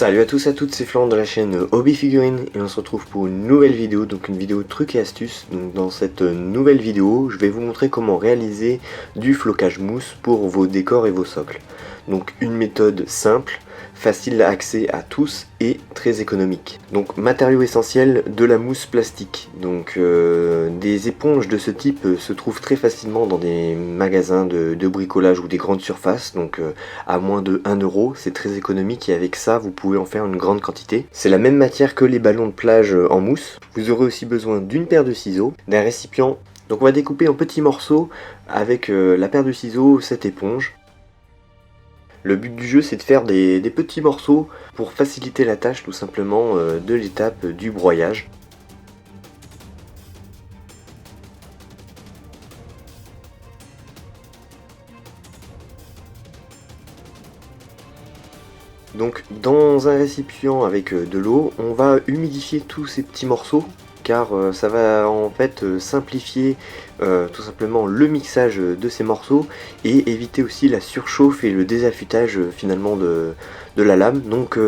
Salut à tous et à toutes, c'est Florent de la chaîne Hobby Figurines et on se retrouve pour une nouvelle vidéo, donc une vidéo trucs et astuces. Donc dans cette nouvelle vidéo, je vais vous montrer comment réaliser du flocage mousse pour vos décors et vos socles. Donc une méthode simple, facile d'accès à tous et très économique. Donc matériau essentiel, de la mousse plastique. Donc des éponges de ce type se trouvent très facilement dans des magasins de bricolage ou des grandes surfaces, donc à moins de 1 euro, c'est très économique et avec ça vous pouvez en faire une grande quantité. C'est la même matière que les ballons de plage en mousse. Vous aurez aussi besoin d'une paire de ciseaux, d'un récipient. Donc on va découper en petits morceaux avec la paire de ciseaux cette éponge. Le but du jeu, c'est de faire des petits morceaux pour faciliter la tâche tout simplement de l'étape du broyage. Donc dans un récipient avec de l'eau, on va humidifier tous ces petits morceaux car ça va en fait simplifier tout simplement le mixage de ces morceaux et éviter aussi la surchauffe et le désaffûtage finalement de la lame. Donc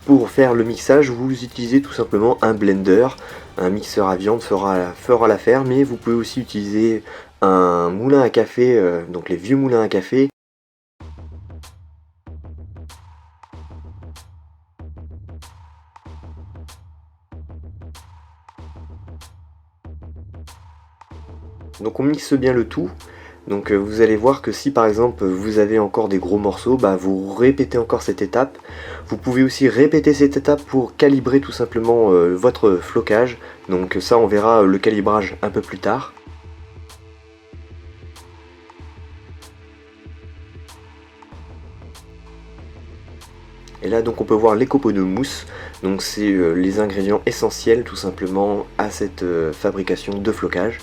pour faire le mixage, vous utilisez tout simplement un blender, un mixeur à viande fera l'affaire, mais vous pouvez aussi utiliser un moulin à café, donc les vieux moulins à café. Donc on mixe bien le tout. Donc vous allez voir que si par exemple vous avez encore des gros morceaux, vous répétez encore cette étape. Vous pouvez aussi répéter cette étape pour calibrer tout simplement votre flocage. Donc ça on verra le calibrage un peu plus tard. Et là donc on peut voir les copeaux de mousse. Donc c'est les ingrédients essentiels tout simplement à cette fabrication de flocage.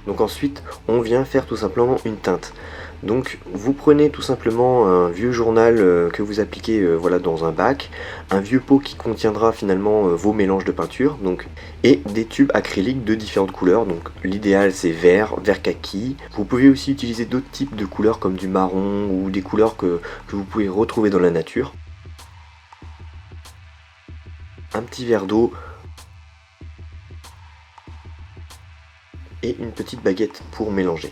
Donc ensuite on vient faire tout simplement une teinte. Donc vous prenez tout simplement un vieux journal que vous appliquez voilà, dans un bac, un vieux pot qui contiendra finalement vos mélanges de peinture, donc, et des tubes acryliques de différentes couleurs. Donc l'idéal c'est vert, vert kaki. Vous pouvez aussi utiliser d'autres types de couleurs comme du marron ou des couleurs que vous pouvez retrouver dans la nature. Un petit verre d'eau et une petite baguette pour mélanger.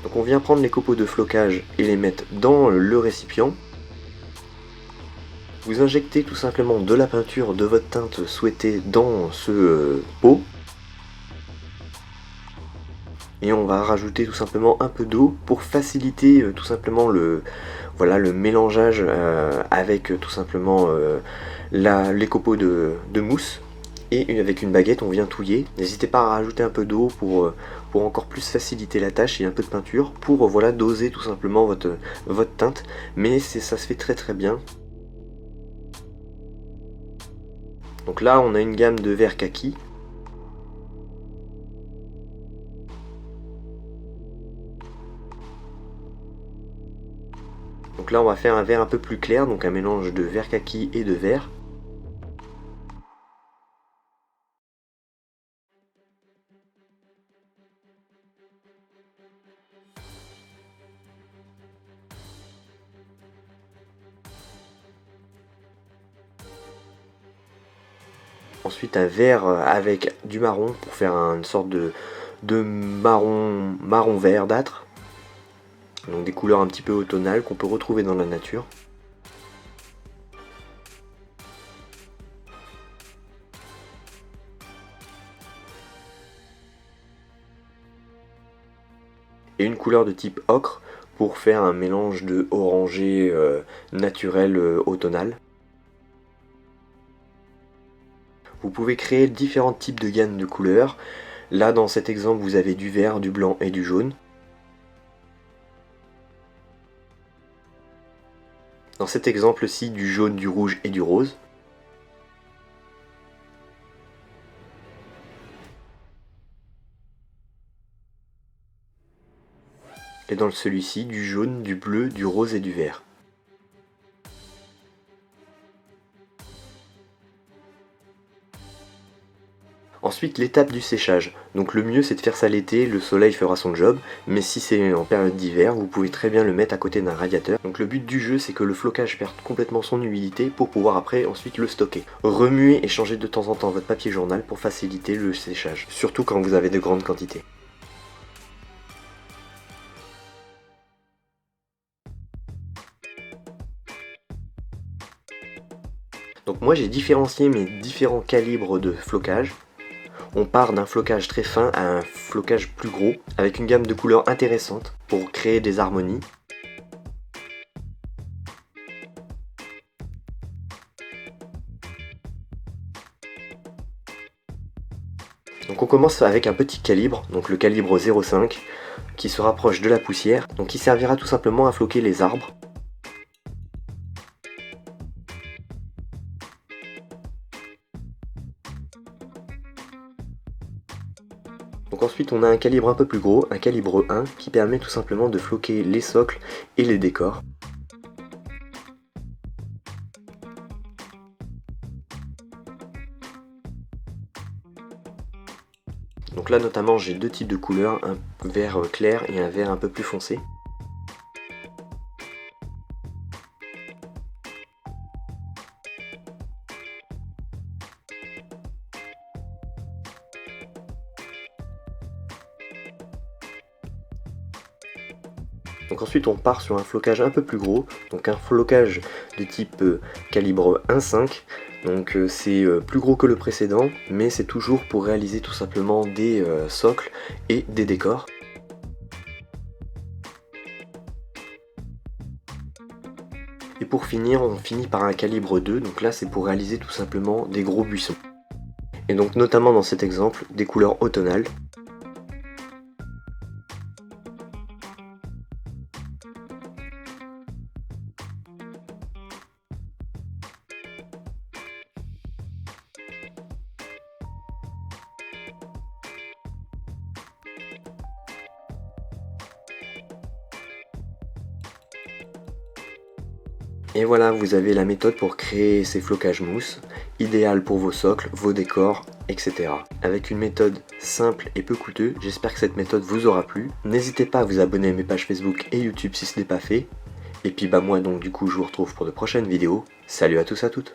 Donc on vient prendre les copeaux de flocage et les mettre dans le récipient. Vous injectez tout simplement de la peinture de votre teinte souhaitée dans ce pot. Et on va rajouter tout simplement un peu d'eau pour faciliter tout simplement le mélangeage avec tout simplement les copeaux de mousse. Et avec une baguette on vient touiller. N'hésitez pas à rajouter un peu d'eau pour encore plus faciliter la tâche et un peu de peinture pour doser tout simplement votre teinte. Mais ça se fait très très bien. Donc là on a une gamme de vert kaki. Donc là on va faire un vert un peu plus clair, donc un mélange de vert kaki et de vert. Ensuite un vert avec du marron pour faire une sorte de marron verdâtre. Donc des couleurs un petit peu automnales qu'on peut retrouver dans la nature. Et une couleur de type ocre pour faire un mélange de orangé naturel automnal. Vous pouvez créer différents types de gammes de couleurs. Là dans cet exemple vous avez du vert, du blanc et du jaune. Dans cet exemple-ci, du jaune, du rouge et du rose. Et dans celui-ci, du jaune, du bleu, du rose et du vert. Ensuite, l'étape du séchage. Donc le mieux c'est de faire ça l'été, le soleil fera son job, mais si c'est en période d'hiver, vous pouvez très bien le mettre à côté d'un radiateur. Donc le but du jeu c'est que le flocage perde complètement son humidité pour pouvoir après ensuite le stocker. Remuez et changez de temps en temps votre papier journal pour faciliter le séchage, surtout quand vous avez de grandes quantités. Donc moi j'ai différencié mes différents calibres de flocage. On part d'un flocage très fin à un flocage plus gros, avec une gamme de couleurs intéressante pour créer des harmonies. Donc on commence avec un petit calibre, donc le calibre 0,5, qui se rapproche de la poussière, donc qui servira tout simplement à floquer les arbres. Donc ensuite on a un calibre un peu plus gros, un calibre 1, qui permet tout simplement de floquer les socles et les décors. Donc là notamment j'ai deux types de couleurs, un vert clair et un vert un peu plus foncé. Donc ensuite on part sur un flocage un peu plus gros, donc un flocage de type calibre 1,5. Donc c'est plus gros que le précédent, mais c'est toujours pour réaliser tout simplement des socles et des décors. Et pour finir, on finit par un calibre 2, donc là c'est pour réaliser tout simplement des gros buissons. Et donc notamment dans cet exemple, des couleurs automnales. Et voilà, vous avez la méthode pour créer ces flocages mousse, idéal pour vos socles, vos décors, etc. Avec une méthode simple et peu coûteuse, j'espère que cette méthode vous aura plu. N'hésitez pas à vous abonner à mes pages Facebook et YouTube si ce n'est pas fait. Et puis bah moi donc du coup je vous retrouve pour de prochaines vidéos. Salut à tous à toutes.